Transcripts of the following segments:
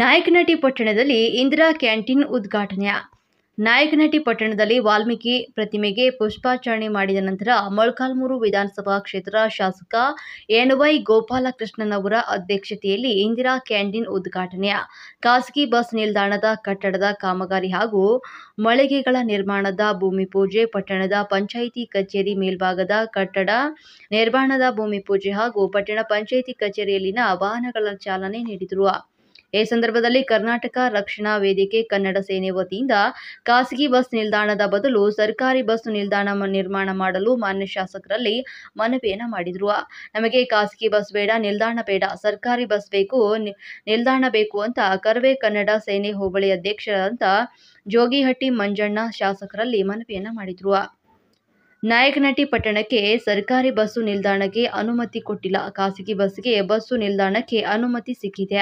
ನಾಯಕನಹಟ್ಟಿ ಪಟ್ಟಣದಲ್ಲಿ ಇಂದಿರಾ ಕ್ಯಾಂಟೀನ್ ಉದ್ಘಾಟನೆ. ನಾಯಕನಹಟ್ಟಿ ಪಟ್ಟಣದಲ್ಲಿ ವಾಲ್ಮೀಕಿ ಪ್ರತಿಮೆಗೆ ಪುಷ್ಪಾರ್ಚನೆ ಮಾಡಿದ ನಂತರ ಮೊಳಕಾಲ್ಮೂರು ವಿಧಾನಸಭಾ ಕ್ಷೇತ್ರ ಶಾಸಕ ಎನ್.ವೈ. ಗೋಪಾಲಕೃಷ್ಣನವರ ಅಧ್ಯಕ್ಷತೆಯಲ್ಲಿ ಇಂದಿರಾ ಕ್ಯಾಂಟೀನ್ ಉದ್ಘಾಟನೆ. ಖಾಸಗಿ ಬಸ್ ನಿಲ್ದಾಣದ ಕಟ್ಟಡದ ಕಾಮಗಾರಿ ಹಾಗೂ ಮಳಿಗೆಗಳ ನಿರ್ಮಾಣದ ಭೂಮಿ ಪೂಜೆ, ಪಟ್ಟಣದ ಪಂಚಾಯಿತಿ ಕಚೇರಿ ಮೇಲ್ಭಾಗದ ಕಟ್ಟಡ ನಿರ್ಮಾಣದ ಭೂಮಿ ಪೂಜೆ ಹಾಗೂ ಪಟ್ಟಣ ಪಂಚಾಯಿತಿ ಕಚೇರಿಯಲ್ಲಿನ ವಾಹನಗಳ ಚಾಲನೆ ನೀಡಿದರು. ಈ ಸಂದರ್ಭದಲ್ಲಿ ಕರ್ನಾಟಕ ರಕ್ಷಣಾ ವೇದಿಕೆ ಕನ್ನಡ ಸೇನೆ ವತಿಯಿಂದ ಖಾಸಗಿ ಬಸ್ ನಿಲ್ದಾಣದ ಬದಲು ಸರ್ಕಾರಿ ಬಸ್ ನಿಲ್ದಾಣ ನಿರ್ಮಾಣ ಮಾಡಲು ಮಾನ್ಯ ಶಾಸಕರಲ್ಲಿ ಮನವಿಯನ್ನು ಮಾಡಿದರು. ನಮಗೆ ಖಾಸಗಿ ಬಸ್ ಬೇಡ, ನಿಲ್ದಾಣ ಬೇಡ, ಸರ್ಕಾರಿ ಬಸ್ ಬೇಕು, ನಿಲ್ದಾಣ ಬೇಕು ಅಂತ ಕರವೇ ಕನ್ನಡ ಸೇನೆ ಹೋಬಳಿ ಅಧ್ಯಕ್ಷರಾದಂಥ ಜೋಗಿಹಟ್ಟಿ ಮಂಜಣ್ಣ ಶಾಸಕರಲ್ಲಿ ಮನವಿಯನ್ನು ಮಾಡಿದರು. ನಾಯಕನಹಟ್ಟಿ ಪಟ್ಟಣಕ್ಕೆ ಸರ್ಕಾರಿ ಬಸ್ಸು ನಿಲ್ದಾಣಕ್ಕೆ ಅನುಮತಿ ಕೊಟ್ಟಿಲ್ಲ, ಖಾಸಗಿ ಬಸ್ಗೆ ಬಸ್ಸು ನಿಲ್ದಾಣಕ್ಕೆ ಅನುಮತಿ ಸಿಕ್ಕಿದೆ.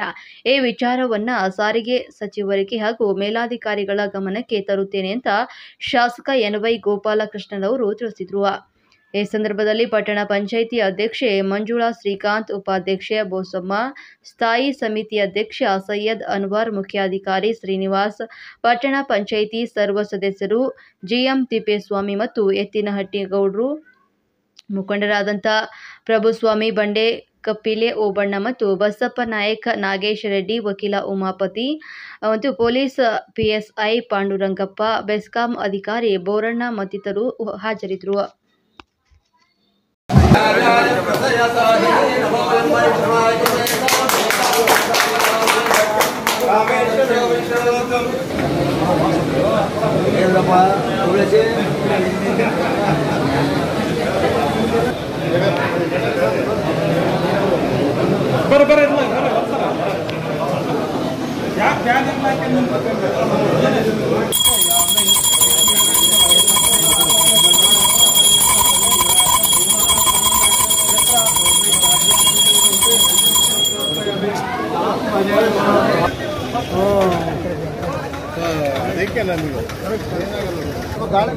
ಈ ವಿಚಾರವನ್ನ ಸಾರಿಗೆ ಸಚಿವರಿಗೆ ಹಾಗೂ ಮೇಲಾಧಿಕಾರಿಗಳ ಗಮನಕ್ಕೆ ತರುತ್ತೇನೆ ಅಂತ ಶಾಸಕ ಎನ್.ವೈ. ಗೋಪಾಲಕೃಷ್ಣನವರು ತಿಳಿಸಿದರು. ಈ ಸಂದರ್ಭದಲ್ಲಿ ಪಟ್ಟಣ ಪಂಚಾಯಿತಿ ಅಧ್ಯಕ್ಷೆ ಮಂಜುಳಾ ಶ್ರೀಕಾಂತ್, ಉಪಾಧ್ಯಕ್ಷೆ ಬೋಸಮ್ಮ, ಸ್ಥಾಯಿ ಸಮಿತಿ ಅಧ್ಯಕ್ಷ ಸೈಯದ್ ಅನ್ವರ್, ಮುಖ್ಯಾಧಿಕಾರಿ ಶ್ರೀನಿವಾಸ್, ಪಟ್ಟಣ ಪಂಚಾಯಿತಿ ಸರ್ವ ಸದಸ್ಯರು, ಜಿಎಂ ತಿಪ್ಪೇಸ್ವಾಮಿ ಮತ್ತು ಎತ್ತಿನಹಟ್ಟಿ ಗೌಡ್ರು, ಮುಖಂಡರಾದಂಥ ಪ್ರಭುಸ್ವಾಮಿ, ಬಂಡೆ ಕಪ್ಪಿಲೆ ಓಬಣ್ಣ ಮತ್ತು ಬಸಪ್ಪ ನಾಯಕ್, ನಾಗೇಶ್ ರೆಡ್ಡಿ, ವಕೀಲ ಉಮಾಪತಿ ಮತ್ತು ಪೊಲೀಸ್ ಪಿಎಸ್ಐ ಪಾಂಡುರಂಗಪ್ಪ, ಬೆಸ್ಕಾಂ ಅಧಿಕಾರಿ ಬೋರಣ್ಣ ಮತ್ತಿತರರು ಹಾಜರಿದ್ದರು. ಗಾಳಿ